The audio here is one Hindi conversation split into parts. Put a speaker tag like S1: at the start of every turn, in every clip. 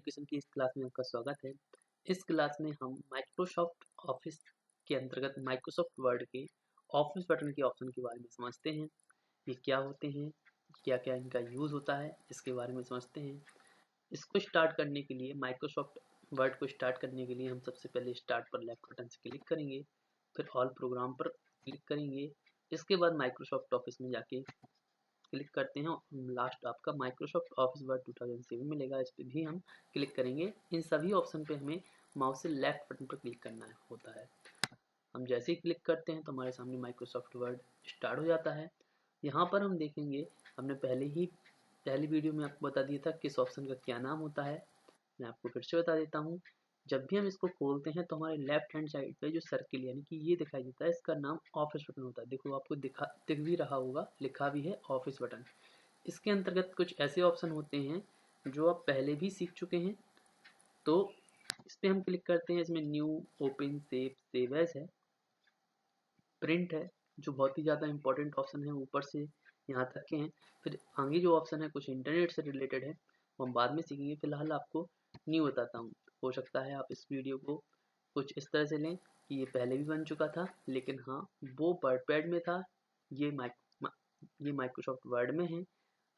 S1: एजुकेशन की इस क्लास में आपका स्वागत है। इस क्लास में हम माइक्रोसॉफ्ट ऑफिस के अंतर्गत माइक्रोसॉफ्ट वर्ड के ऑफिस बटन के ऑप्शन के बारे में समझते हैं। ये क्या होते हैं, क्या क्या इनका यूज़ होता है, इसके बारे में समझते हैं। इसको स्टार्ट करने के लिए माइक्रोसॉफ्ट वर्ड को स्टार्ट करने के लिए हम सबसे पहले स्टार्ट पर लेफ्ट बटन से क्लिक करेंगे, फिर ऑल प्रोग्राम पर क्लिक करेंगे। इसके बाद माइक्रोसॉफ्ट ऑफिस में जाके क्लिक करते हैं और लास्ट आपका माइक्रोसॉफ्ट ऑफिस वर्ड 2007 मिलेगा, इस पर भी हम क्लिक करेंगे। इन सभी ऑप्शन पे हमें माउस से लेफ्ट बटन पर क्लिक करना होता है। हम जैसे ही क्लिक करते हैं तो हमारे सामने माइक्रोसॉफ्ट वर्ड स्टार्ट हो जाता है। यहाँ पर हम देखेंगे, हमने पहली वीडियो में आपको बता दिया था किस ऑप्शन का क्या नाम होता है। मैं आपको फिर से बता देता हूँ। जब भी हम इसको खोलते हैं तो हमारे लेफ्ट हैंड साइड पे जो सर्किल यानी कि ये दिखाई देता है, इसका नाम ऑफिस बटन होता है। देखो आपको दिख भी रहा होगा, लिखा भी है ऑफिस बटन। इसके अंतर्गत कुछ ऐसे ऑप्शन होते हैं जो आप पहले भी सीख चुके हैं, तो इस पर हम क्लिक करते हैं। इसमें न्यू, ओपन, सेव एज है, प्रिंट है, जो बहुत ही ज़्यादा इंपॉर्टेंट ऑप्शन है, ऊपर से यहाँ तक के हैं। फिर आगे जो ऑप्शन है कुछ इंटरनेट से रिलेटेड है, वो हम बाद में सीखेंगे। फिलहाल आपको न्यू बताता हूँ। हो सकता है आप इस वीडियो को कुछ इस तरह से लें कि ये पहले भी बन चुका था, लेकिन हाँ वो वर्डपैड में था, ये माइक्रोसॉफ्ट वर्ड में है।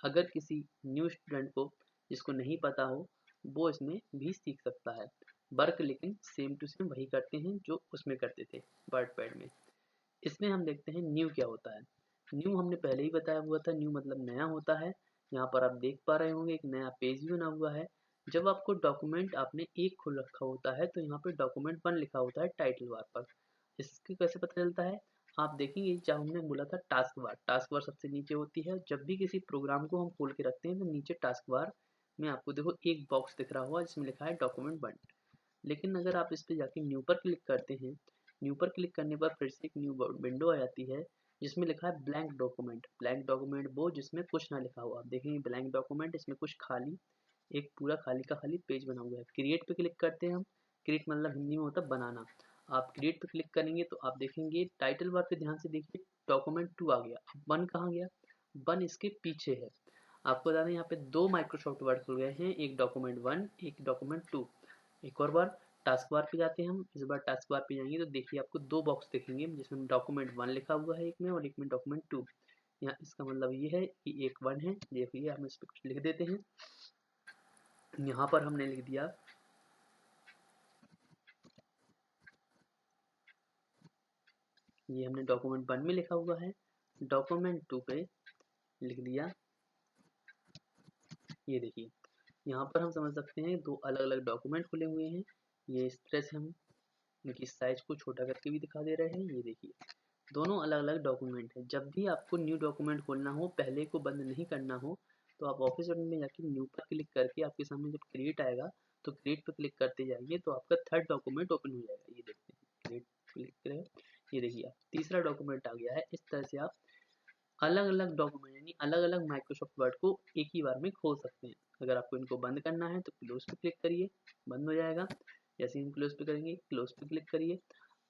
S1: अगर किसी न्यू स्टूडेंट को जिसको नहीं पता हो, वो इसमें भी सीख सकता है। वर्क लेकिन सेम टू सेम वही करते हैं जो उसमें करते थे वर्डपैड में। इसमें हम देखते हैं न्यू क्या होता है। न्यू हमने पहले ही बताया हुआ था, न्यू मतलब नया होता है। यहाँ पर आप देख पा रहे होंगे एक नया पेज भी बना हुआ है। जब आपको डॉक्यूमेंट आपने एक खोल रखा होता है तो यहाँ पे डॉक्यूमेंट 1 लिखा होता है टाइटल बार पर। इसके कैसे पता चलता है, आप देखेंगे जब हमने बोला था टास्क बार सबसे नीचे होती है। जब भी किसी प्रोग्राम को हम खोल के रखते हैं तो नीचे टास्क बार में आपको देखो एक बॉक्स दिख रहा होगा जिसमें लिखा है डॉक्यूमेंट 1। लेकिन अगर आप इस पे जाके न्यू पर क्लिक करते हैं, न्यू पर क्लिक करने पर फिर से एक न्यू विंडो आ जाती है जिसमें लिखा है ब्लैंक डॉक्यूमेंट। ब्लैंक डॉक्यूमेंट वो जिसमें कुछ ना लिखा हुआ। आप देखेंगे ब्लैंक डॉक्यूमेंट, इसमें कुछ खाली, एक पूरा खाली का खाली पेज बना हुआ है। क्रिएट पे क्लिक करते हैं हम। क्रिएट मतलब हिंदी में होता है बनाना। आप क्रिएट पे क्लिक करेंगे तो आप देखेंगे टाइटल बार पे ध्यान से देखिए डॉक्यूमेंट 2 आ गया। अब 1 कहाँ गया, 1 इसके पीछे है। आपको बता दें यहाँ पे 2 माइक्रोसॉफ्ट वर्ड खुल गए हैं, एक डॉक्यूमेंट 1, एक डॉक्यूमेंट 2। एक और बार टास्क बार पे जाते हैं हम। इस बार टास्क बार पे जाएंगे तो देखिए आपको 2 बॉक्स दिखेंगे जिसमें डॉक्यूमेंट 1 लिखा हुआ है एक में, और एक में डॉक्यूमेंट 2। यहाँ इसका मतलब ये है कि एक 1 है। देखिए हम इस पर कुछ लिख देते हैं। यहाँ पर हमने लिख दिया, ये हमने डॉक्यूमेंट 1 में लिखा हुआ है, डॉक्यूमेंट 2 पे लिख दिया। ये देखिए यहाँ पर हम समझ सकते हैं 2 अलग अलग डॉक्यूमेंट खुले हुए हैं। ये इस तरह से हम इनकी साइज को छोटा करके भी दिखा दे रहे हैं। ये देखिए दोनों अलग अलग डॉक्यूमेंट है। जब भी आपको न्यू डॉक्यूमेंट खोलना हो, पहले को बंद नहीं करना हो, तो आप ऑफिस बटन में जाके न्यू पर क्लिक करके आपके सामने जब क्रिएट आएगा तो क्रिएट पर क्लिक करते जाइए तो आपका 3rd डॉक्यूमेंट ओपन हो जाएगा। ये देखते हैं क्रिएट क्लिक करें, ये देखिए आप 3रा डॉक्यूमेंट आ गया है। इस तरह से आप अलग अलग डॉक्यूमेंट यानी अलग अलग माइक्रोसॉफ्ट वर्ड को एक ही बार में खोल सकते हैं। अगर आपको इनको बंद करना है तो क्लोज पे क्लिक करिए, बंद हो जाएगा। जैसे हम क्लोज पे करेंगे, क्लोज पे क्लिक करिए।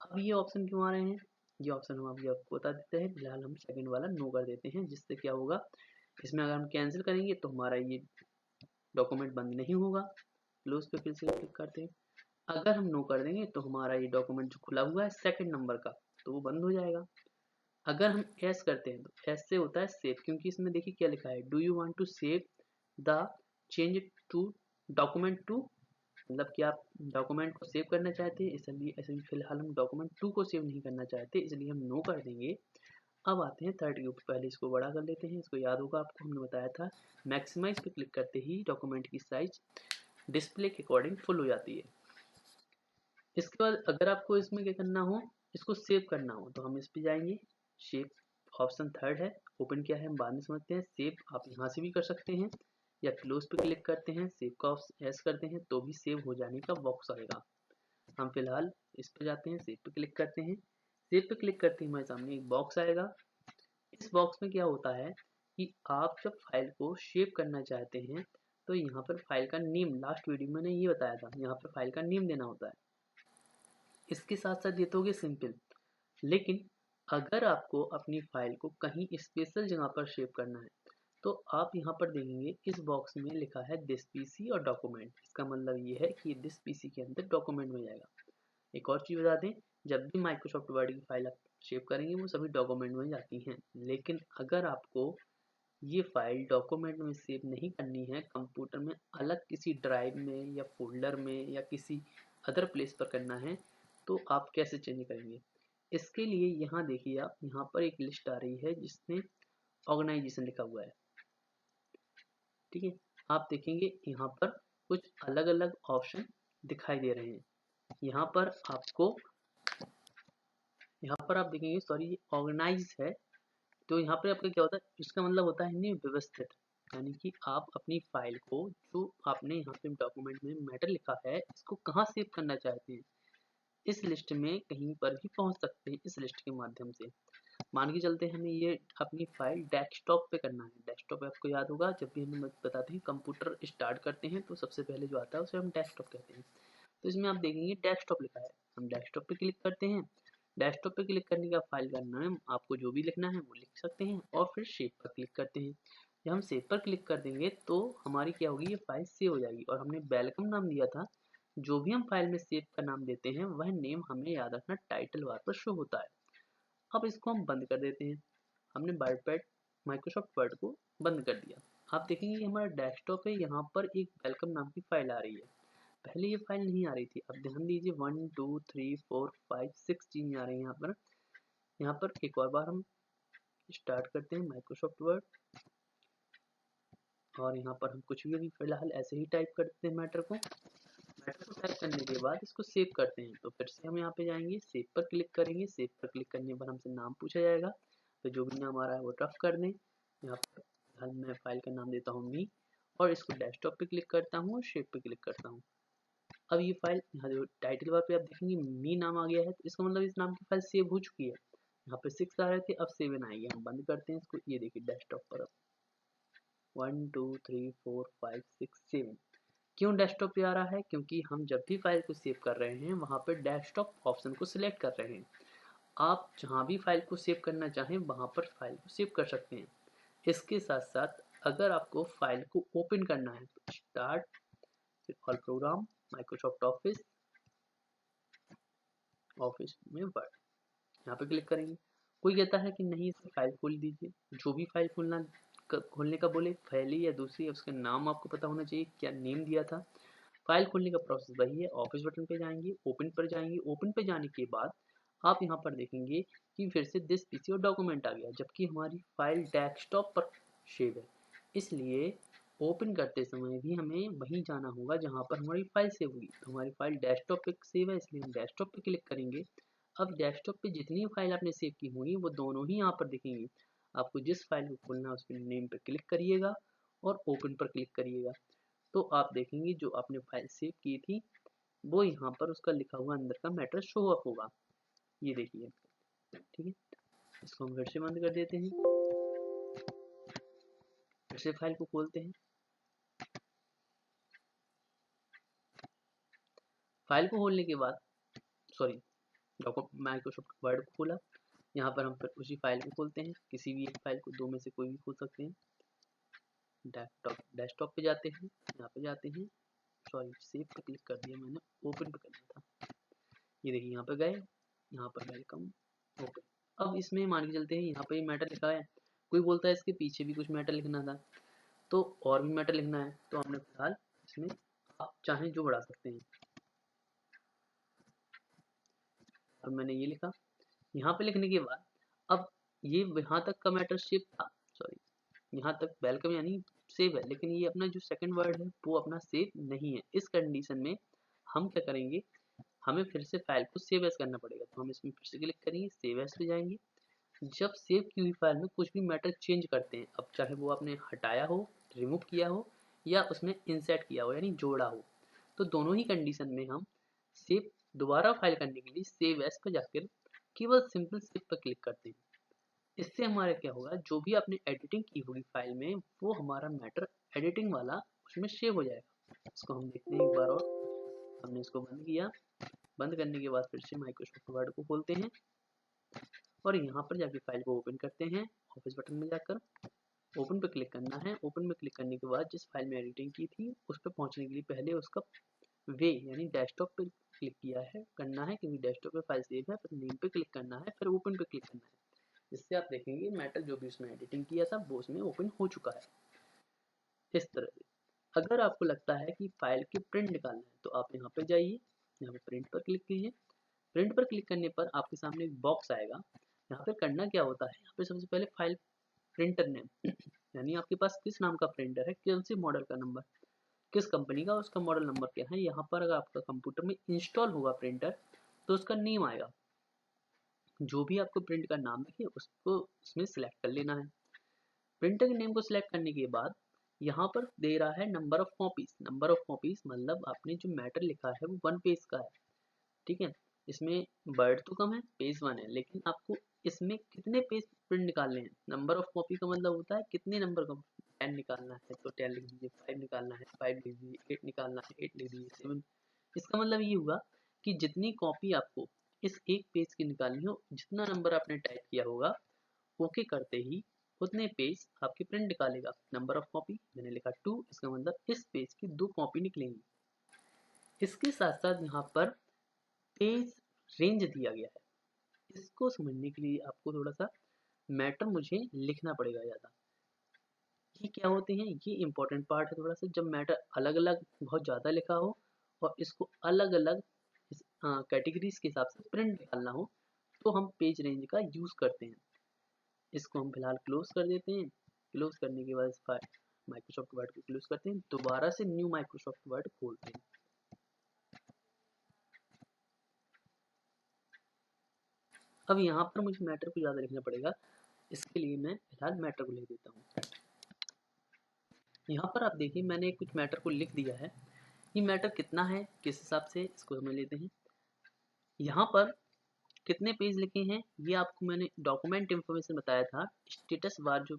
S1: अब ये ऑप्शन क्यों आ रहे हैं, ये ऑप्शन हम अभी आपको बता देते हैं। फिलहाल हम सेकंड वाला नो कर देते हैं, जिससे क्या होगा, इसमें अगर हम कैंसिल करेंगे तो हमारा ये डॉक्यूमेंट बंद नहीं होगा। क्लोज पे फिर से क्लिक करते हैं। अगर हम नो कर देंगे तो हमारा ये डॉक्यूमेंट जो खुला हुआ है 2nd नंबर का, तो वो बंद हो जाएगा। अगर हम एस करते हैं तो एस से होता है सेव, क्योंकि इसमें देखिए क्या लिखा है, do you want to save the change to document 2, मतलब कि आप डॉक्यूमेंट को सेव करना चाहते हैं। इसलिए ऐसे फिलहाल हम डॉक्यूमेंट 2 को सेव नहीं करना चाहते, इसलिए हम नो कर देंगे। अब आते हैं 3rd के ऊपर। पहले इसको बड़ा कर लेते हैं। इसको याद होगा आपको, हमने बताया था मैक्सिमाइज पे क्लिक करते ही डॉक्यूमेंट की साइज डिस्प्ले के अकॉर्डिंग फुल हो जाती है। इसके बाद अगर आपको इसमें क्या करना हो, इसको सेव करना हो, तो हम इस पे जाएंगे। शेप ऑप्शन 3rd है, ओपन क्या है हम बाद में समझते हैं। सेव आप यहाँ से भी कर सकते हैं, या क्लोज पे क्लिक करते हैं, सेव का एस करते हैं तो भी सेव हो जाने का बॉक्स आएगा। हम फिलहाल इस पे जाते हैं, सेव पे क्लिक करते हैं। सेव पे क्लिक करते ही हमारे सामने एक बॉक्स आएगा। इस बॉक्स में क्या होता है कि आप जब फाइल को सेव करना चाहते हैं तो यहाँ पर फाइल का नेम, लास्ट वीडियो में मैंने ये बताया था, यहाँ पर फाइल का नेम देना होता है। इसके साथ साथ ये तो हो गया सिंपल, लेकिन अगर आपको अपनी फाइल को कहीं स्पेशल जगह पर सेव करना है तो आप यहाँ पर देखेंगे इस बॉक्स में लिखा है दिस पीसी और डॉक्यूमेंट। इसका मतलब ये है कि दिस पीसी के अंदर डॉक्यूमेंट में जाएगा। एक और चीज़ बता दें, जब भी माइक्रोसॉफ्ट वर्ड की फाइल आप सेव करेंगे वो सभी डॉक्यूमेंट में जाती हैं, लेकिन अगर आपको ये फाइल डॉक्यूमेंट में सेव नहीं करनी है, कंप्यूटर में अलग किसी ड्राइव में या फोल्डर में या किसी अदर प्लेस पर करना है, तो आप कैसे चेंज करेंगे? इसके लिए यहाँ देखिए, आप यहाँ पर एक लिस्ट आ रही है जिसमें ऑर्गेनाइजेशन लिखा हुआ है, ठीक है। आप देखेंगे यहाँ पर कुछ अलग अलग ऑप्शन दिखाई दे रहे हैं। यहाँ पर आप देखेंगे, सॉरी, ये ऑर्गेनाइज है। तो यहाँ पे आपका क्या होता है, इसका मतलब होता है नहीं व्यवस्थित, यानी कि आप अपनी फाइल को जो आपने यहाँ पे डॉक्यूमेंट में मैटर लिखा है इसको कहाँ सेव करना चाहते हैं, इस लिस्ट में कहीं पर भी पहुँच सकते हैं इस लिस्ट के माध्यम से। मान के चलते हमें ये अपनी फाइल डेस्कटॉप पे करना है। डेस्कटॉप आपको याद होगा, जब भी हम बताते हैं कंप्यूटर स्टार्ट करते हैं तो सबसे पहले जो आता है उसे हम डेस्कटॉप कहते हैं। तो इसमें आप देखेंगे डेस्कटॉप लिखा है, हम डेस्कटॉप पे क्लिक करते हैं। डेस्कटॉप पे क्लिक करने का फाइल का नाम आपको जो भी लिखना है वो लिख सकते हैं और फिर सेव पर क्लिक करते हैं। जब हम सेव पर क्लिक कर देंगे तो हमारी क्या होगी, ये फाइल सेव हो जाएगी। और हमने वेलकम नाम दिया था, जो भी हम फाइल में सेव का नाम देते हैं वह नेम हमें याद रखना टाइटल बार पर शो होता है। अब इसको हम बंद कर देते हैं। हमने वर्डपैड माइक्रोसॉफ्ट वर्ड को बंद कर दिया। आप देखेंगे हमारा डेस्कटॉप है, यहाँ पर एक वेलकम नाम की फाइल आ रही है। पहले ये फाइल नहीं आ रही थी। अब ध्यान दीजिए 1 2 3 4 5 6 चीजें आ रही हैं यहाँ पर। यहाँ पर एक और बार हम स्टार्ट करते हैं माइक्रोसॉफ्ट वर्ड, और यहाँ पर हम कुछ भी अभी फिलहाल ऐसे ही टाइप करते हैं मैटर को टाइप करने के बाद इसको सेव करते हैं। तो फिर से हम यहाँ पे जाएंगे, सेव पर क्लिक करेंगे। सेव पर क्लिक करने पर हमसे नाम पूछा जाएगा, तो जो भी नाम आ रहा है वो रफ कर दें। यहाँ पर फिलहाल मैं फाइल का नाम देता हूँ मी, और इसको डेस्कटॉप पे क्लिक करता हूँ और सेव पे क्लिक करता हूँ। अब ये फाइल यहाँ जो टाइटल बार पे आप देखेंगे मी नाम आ गया है, तो इसका मतलब इस नाम की फाइल सेव हो चुकी है। यहाँ पे 6 आ रहे थे, अब 7 आएंगे। हम बंद करते हैं इसको। ये देखिए डेस्कटॉप पर अब 1 2 3 4 5 6 7 क्यों डेस्कटॉप पे आ रहा है, क्योंकि हम जब भी फाइल को सेव कर रहे हैं वहाँ पर डेस्कटॉप ऑप्शन को सिलेक्ट कर रहे हैं। आप जहाँ भी फाइल को सेव करना चाहें वहाँ पर फाइल को सेव कर सकते हैं। इसके साथ साथ अगर आपको फाइल को ओपन करना है तो स्टार्ट, फिर all programme, Microsoft office, office में वर्ड, यहाँ पे क्लिक करेंगे। कोई कहता है कि नहीं इसकी फाइल खोल दीजिए, जो भी फाइल खोलने का बोले, पहली या दूसरी, उसका नाम आपको पता होना चाहिए, क्या नेम दिया था। फाइल खोलने का प्रोसेस वही है। ऑफिस बटन पे जाएंगे, ओपन पर जाएंगे। ओपन पे जाने के बाद आप यहाँ पर देखेंगे कि फिर से दिस पीसी और डॉक्यूमेंट आ गया, जबकि हमारी फाइल डेस्कटॉप पर सेव है। इसलिए ओपन करते समय भी हमें वहीं जाना होगा जहाँ पर हमारी फाइल सेव हुई। तो हमारी फाइल डेस्कटॉप पे सेव है, इसलिए हम डेस्कटॉप पे क्लिक करेंगे। अब डेस्कटॉप पे जितनी फाइल आपने सेव की हुई वो दोनों ही यहाँ पर दिखेंगी। आपको जिस फाइल को खोलना है उस पर नेम पे क्लिक करिएगा और ओपन पर क्लिक करिएगा। तो आप देखेंगे जो आपने फाइल सेव की थी वो यहाँ पर उसका लिखा हुआ अंदर का मैटर शो अप होगा। ये देखिए, ठीक है। इसको हम फिर से बंद कर देते हैं, फिर से फाइल को खोलते हैं। फाइल को खोलने के बाद, सॉरी, माइक्रोसॉफ्ट वर्ड को खोला। यहाँ पर हम फिर उसी फाइल को खोलते हैं, किसी भी एक फाइल को, दो में से कोई भी खोल सकते हैं। डेस्कटॉप पे जाते हैं, यहाँ पे जाते हैं, सॉरी सेव पे क्लिक कर दिया मैंने, ओपन पे करना था। ये देखिए यहाँ पे गए, यहाँ पर वेलकम, ओके। अब इसमें मान के चलते हैं यहाँ पे मैटर लिखा है, कोई बोलता है इसके पीछे भी कुछ मैटर लिखना था, तो और भी मैटर लिखना है, तो हमने फिलहाल इसमें आप चाहें जो बढ़ा सकते हैं। अब मैंने ये लिखा, यहाँ पे लिखने के बाद अब ये यहाँ तक का मैटर सेव था, सॉरी यहाँ तक वेलकम यानी सेव है, लेकिन ये अपना जो सेकंड वर्ड है वो अपना सेव नहीं है। इस कंडीशन में हम क्या करेंगे, हमें फिर से फाइल को सेव एज करना पड़ेगा। तो हम इसमें फिर से क्लिक करेंगे, सेव एज पे जाएंगे। जब सेव की हुई फाइल में कुछ भी मैटर चेंज करते हैं, अब चाहे वो आपने हटाया हो, रिमूव किया हो या उसमें इंसर्ट किया हो यानी जोड़ा हो, तो दोनों ही कंडीशन में हम सेव दोबारा फाइल करने के लिए सेव एज पर जाकर केवल सिंपल सेव पर क्लिक करते हैं। इससे हमारा क्या होगा, जो भी आपने एडिटिंग की होगी फाइल में वो हमारा मैटर एडिटिंग वाला उसमें सेव हो जाएगा। इसको हम देखते हैं एक बार और। हमने इसको बंद किया, बंद करने के बाद फिर से माइक्रोसॉफ्ट वर्ड को खोलते हैं और यहाँ पर जाके फाइल को ओपन करते हैं, ऑफिस बटन में जाकर ओपन पे क्लिक करना है। ओपन पे क्लिक करने के बाद जिस फाइल में एडिटिंग की थी उस पर पहुंचने के लिए पहले उसका वे यानी डेस्कटॉप पे क्लिक किया है करना है, क्योंकि डेस्कटॉप पे फाइल सेव है। फिर नेम पे क्लिक करना है, फिर ओपन पे क्लिक करना है, जिससे आप देखेंगे मैटर जो भी उसमें एडिटिंग किया था वो उसमें ओपन हो चुका है। इस तरह से अगर आपको लगता है कि फाइल की प्रिंट निकालना है तो आप यहाँ पे जाइए, यहाँ पे प्रिंट पर क्लिक कीजिए। प्रिंट पर क्लिक करने पर आपके सामने एक बॉक्स आएगा। यहाँ पे करना क्या होता है, यहाँ पे सबसे पहले फाइल प्रिंटर नेम यानी आपके पास किस नाम का प्रिंटर है, कौन सी मॉडल का नंबर, किस कंपनी का, उसका मॉडल नंबर क्या है। यहाँ पर अगर आपका कंप्यूटर में इंस्टॉल होगा प्रिंटर तो उसका नेम आएगा, जो भी आपको प्रिंट का नाम दिखे उसको उसमें सिलेक्ट कर लेना है। प्रिंटर के नेम को सिलेक्ट करने के बाद यहाँ पर दे रहा है number of copies. Number of copies मतलब आपने जो मैटर लिखा है वो 1 पेज का है, ठीक है। इसमें वर्ड तो कम है, पेज 1 है, लेकिन आपको इसमें कितने पेज प्रिंट निकालने हैं। नंबर ऑफ कॉपी का मतलब होता है कितने नंबर का, 10 निकालना है तो 10 लिख दीजिए, 5 निकालना है 5 लिख दीजिए, 8 निकालना है 8 लिख दीजिए, 7। इसका मतलब ये हुआ कि जितनी कॉपी आपको इस एक पेज की निकालनी हो, जितना नंबर आपने टाइप किया होगा, ओके करते ही उतने पेज आपके प्रिंट निकालेगा। नंबर ऑफ कॉपी मैंने लिखा 2, इसका मतलब इस पेज की 2 कॉपी निकलेंगी। इसके साथ साथ यहाँ पर पेज रेंज दिया गया है। इसको समझने के लिए आपको थोड़ा सा मैटर मुझे लिखना पड़ेगा ज़्यादा। ये क्या होते हैं, ये इंपॉर्टेंट पार्ट है थोड़ा सा। जब मैटर अलग अलग बहुत ज़्यादा लिखा हो और इसको अलग अलग कैटेगरीज के हिसाब से प्रिंट निकालना हो तो हम पेज रेंज का यूज़ करते हैं। इसको हम फिलहाल क्लोज कर देते हैं। क्लोज करने के बाद माइक्रोसॉफ्ट वर्ड को क्लोज करते हैं, दोबारा से न्यू माइक्रोसॉफ्ट वर्ड खोलते हैं। अब यहाँ पर मुझे मैटर को ज़्यादा लिखना पड़ेगा, इसके लिए मैं फिलहाल मैटर को लिख देता हूँ। यहाँ पर आप देखिए मैंने कुछ मैटर को लिख दिया है। ये मैटर कितना है किस हिसाब से इसको समझ लेते हैं। यहाँ पर कितने पेज लिखे हैं ये आपको मैंने डॉक्यूमेंट इन्फॉर्मेशन बताया था। स्टेटस बार जो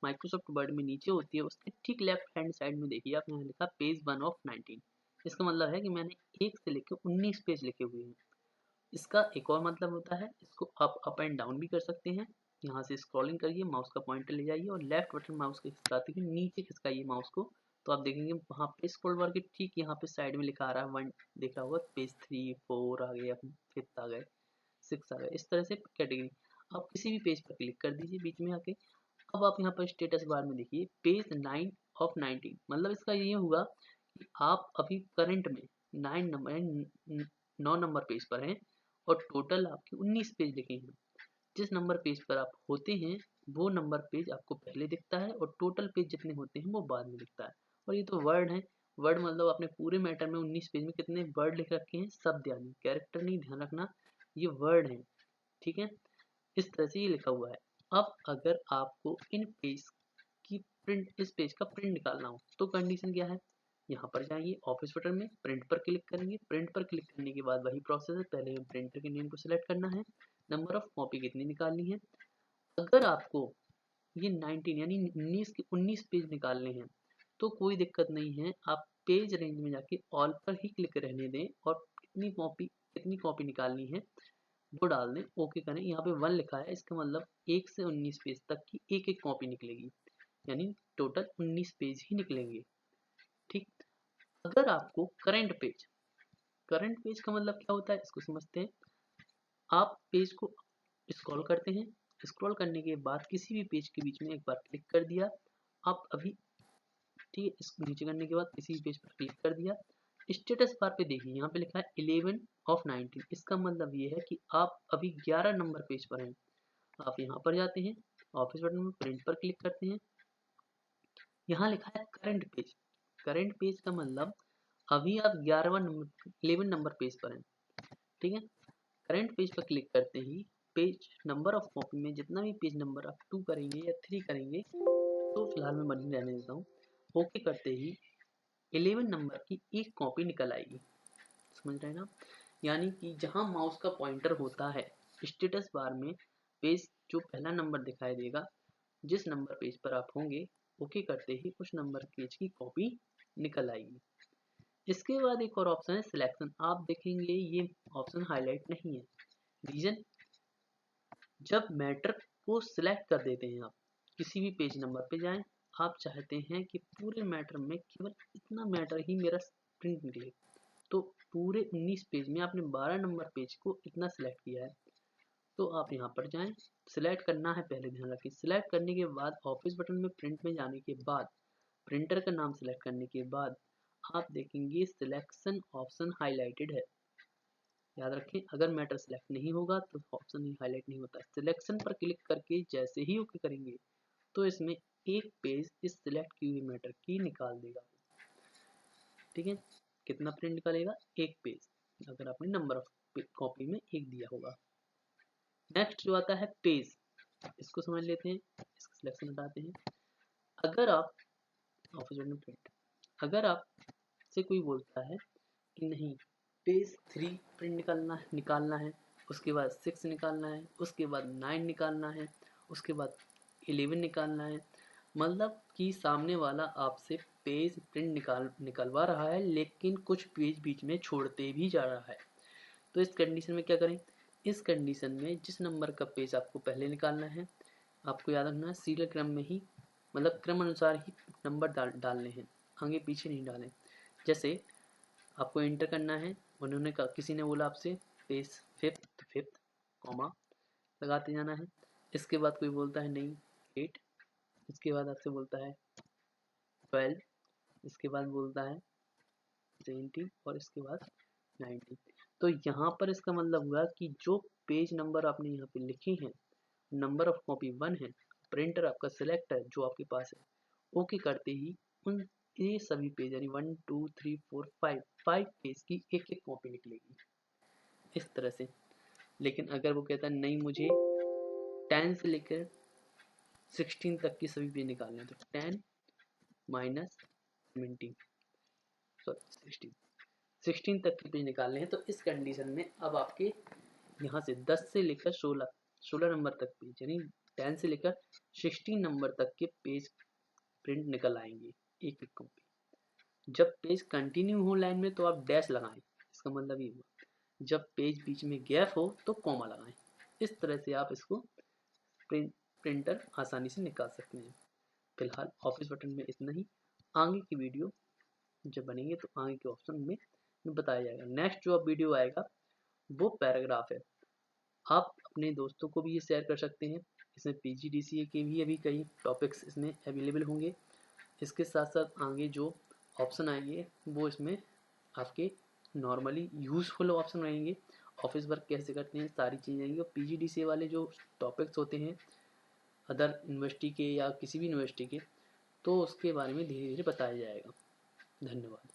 S1: माइक्रोसॉफ्ट वर्ड में नीचे होती है उसके ठीक लेफ्ट हैंड साइड में देखिए आप यहाँ लिखा पेज 1 ऑफ 19। इसका मतलब है कि मैंने 1 से लेकर 19 पेज लिखे हुए हैं। इसका एक और मतलब होता है, इसको आप अप एंड डाउन भी कर सकते हैं। यहाँ से स्क्रॉलिंग करिए, माउस का पॉइंटर ले जाइए और लेफ्ट बटन माउस के खिसकाते हुए नीचे खिसकाइए माउस को, तो आप देखेंगे वहाँ पे स्क्रॉल बार के ठीक यहाँ पे साइड में लिखा आ रहा है 1, दिख रहा होगा पेज 3 4 आ गए, 5 आ गए, 6 आ गए। इस तरह से कैटेगरी आप किसी भी पेज पर क्लिक कर दीजिए बीच में आके। अब आप यहाँ पर स्टेटस बार में देखिए पेज 9 ऑफ 19, मतलब इसका ये हुआ कि आप अभी करंट में 9 नंबर पेज पर हैं और टोटल आपके 19 पेज लिखे हैं। जिस नंबर पेज पर आप होते हैं वो नंबर पेज आपको पहले दिखता है और टोटल पेज जितने होते हैं वो बाद में दिखता है। और ये तो वर्ड है, वर्ड मतलब आपने पूरे मैटर में 19 पेज में कितने वर्ड लिख रखे हैं सब ध्यान, कैरेक्टर नहीं ध्यान रखना, ये वर्ड है, ठीक है। इस तरह से ये लिखा हुआ है। अब अगर आपको इन पेज की प्रिंट, इस पेज का प्रिंट निकालना हो तो कंडीशन क्या है, यहाँ पर जाइए ऑफिस बटन में प्रिंट पर क्लिक करेंगे। प्रिंट पर क्लिक करने के बाद वही प्रोसेस है, पहले हमें प्रिंटर के नेम को सिलेक्ट करना है, नंबर ऑफ कॉपी कितनी निकालनी है। अगर आपको ये 19 यानी 19 पेज निकालने हैं तो कोई दिक्कत नहीं है, आप पेज रेंज में जाके ऑल पर ही क्लिक रहने दें और कितनी कॉपी निकालनी है वो डाल दें, ओके करें। यहाँ पे 1 लिखा है, इसका मतलब 1 से 19 पेज तक की एक एक कॉपी निकलेगी, यानी टोटल 19 पेज ही निकलेंगे, ठीक। अगर आपको करंट पेज का मतलब क्या होता है इसको समझते हैं। आप पेज को स्क्रॉल करते हैं, स्क्रॉल करने के बाद किसी भी पेज के बीच में एक बार क्लिक कर दिया आप अभी, ठीक है। इसको नीचे करने के बाद किसी भी पेज पर क्लिक कर दिया। स्टेटस बार पे देखिए यहाँ पे लिखा है 11 ऑफ 19, इसका मतलब ये है कि आप अभी 11 नंबर पेज पर हैं। आप यहाँ पर जाते हैं, ऑफिस बटन में प्रिंट पर क्लिक करते हैं, यहाँ लिखा है करंट पेज। करंट पेज का मतलब अभी आप 11 नंबर पेज पर हैं, ठीक है। करंट पेज पर क्लिक करते ही पेज नंबर ऑफ कॉपी में जितना भी पेज नंबर आप 2 करेंगे या 3 करेंगे, तो फिलहाल मैं बनी रहने देता हूँ, ओके करते ही 11 नंबर की एक कॉपी निकल आएगी, समझ रहे हैं ना। यानी कि जहाँ माउस का पॉइंटर होता है स्टेटस बार में पेज जो पहला नंबर दिखाई देगा, जिस नंबर पेज पर आप होंगे ओके करते ही उस नंबर पेज की कॉपी निकल आएगी। इसके बाद एक और ऑप्शन है सिलेक्शन, आप देखेंगे ये ऑप्शन हाईलाइट नहीं है, रीजन जब मैटर को सिलेक्ट कर देते हैं आप किसी भी पेज नंबर पे जाएं, आप चाहते हैं कि पूरे मैटर में केवल इतना मैटर ही मेरा प्रिंट निकले, तो पूरे 19 पेज में आपने 12 नंबर पेज को इतना सिलेक्ट किया है, तो आप यहाँ पर जाएं, सिलेक्ट करना है। पहले ध्यान रखिए, सिलेक्ट करने के बाद ऑफिस बटन में प्रिंट में जाने के बाद प्रिंटर का नाम सिलेक्ट करने के बाद आप देखेंगे सिलेक्शन ऑप्शन हाईलाइटेड है। याद रखें, अगर मैटर सिलेक्ट नहीं होगा तो ऑप्शन ही हाईलाइट नहीं होता। सिलेक्शन पर क्लिक करके जैसे ही ओके करेंगे तो इसमें एक पेज इस सिलेक्ट की हुई मैटर की निकाल देगा। ठीक है, कितना प्रिंट निकालेगा? एक पेज, अगर आपने नंबर ऑफ कॉपी में एक दिया होगा। नेक्स्ट जो आता है पेज, इसको समझ लेते हैं, इसका सिलेक्शन हटाते हैं। अगर आप ऑफिस में प्रिंट, अगर आप से कोई बोलता है कि नहीं पेज 3 प्रिंट निकालना है, उसके बाद 6 निकालना है, उसके बाद 9 निकालना है, उसके बाद 11 निकालना है, मतलब कि सामने वाला आपसे पेज प्रिंट निकलवा रहा है लेकिन कुछ पेज बीच में छोड़ते भी जा रहा है, तो इस कंडीशन में क्या करें? इस कंडीशन में जिस नंबर का पेज आपको पहले निकालना है, आपको याद रखना है सीरियल क्रम में ही, मतलब क्रम अनुसार ही नंबर डालने हैं, आगे पीछे नहीं डालें। जैसे आपको एंटर करना है, उन्होंने किसी ने बोला आपसे पेज फिफ्थ कॉमा लगाते जाना है। इसके बाद कोई बोलता है नहीं 8, इसके बाद आपसे बोलता है 12, इसके बाद बोलता है 17 और इसके बाद 19। तो यहाँ पर इसका मतलब हुआ कि जो पेज नंबर आपने यहाँ पे लिखे हैं, नंबर ऑफ कॉपी 1 है, प्रिंटर आपका सिलेक्ट है जो आपके पास है, ओके करते ही उन ये सभी पेज यानी 1 2 3 4 5 पेज की एक एक कॉपी निकलेगी इस तरह से। लेकिन अगर वो कहता है नहीं मुझे 10 से लेकर 16 तक की सभी पेज निकालने हैं, तो 10 माइनस 17 सॉरी 16 तक के पेज निकालने हैं, तो इस कंडीशन में अब आपके यहाँ से 10 से लेकर 16 नंबर तक पेज यानी 10 से लेकर 16 नंबर तक के पेज प्रिंट निकल आएंगे एक एक कॉपी। जब पेज कंटिन्यू हो लाइन में तो आप डैश लगाएं, इसका मतलब ये हुआ। जब पेज बीच में गैप हो तो कॉमा लगाएं। इस तरह से आप इसको प्रिंटर आसानी से निकाल सकते हैं। फिलहाल ऑफिस बटन में इतना ही, आगे की वीडियो जब बनेंगे तो आगे के ऑप्शन में बताया जाएगा। नेक्स्ट जो अब वीडियो आएगा वो पैराग्राफ है, आप अपने दोस्तों को भी ये शेयर कर सकते हैं। इसमें PGDCA के भी अभी कई टॉपिक्स इसमें अवेलेबल होंगे। इसके साथ साथ आगे जो ऑप्शन आएंगे वो इसमें आपके नॉर्मली यूजफुल ऑप्शन रहेंगे, ऑफिस वर्क कैसे करते हैं सारी चीज़ें आएंगी। और PGDCA वाले जो टॉपिक्स होते हैं अदर यूनिवर्सिटी के या किसी भी यूनिवर्सिटी के, तो उसके बारे में धीरे धीरे बताया जाएगा। धन्यवाद।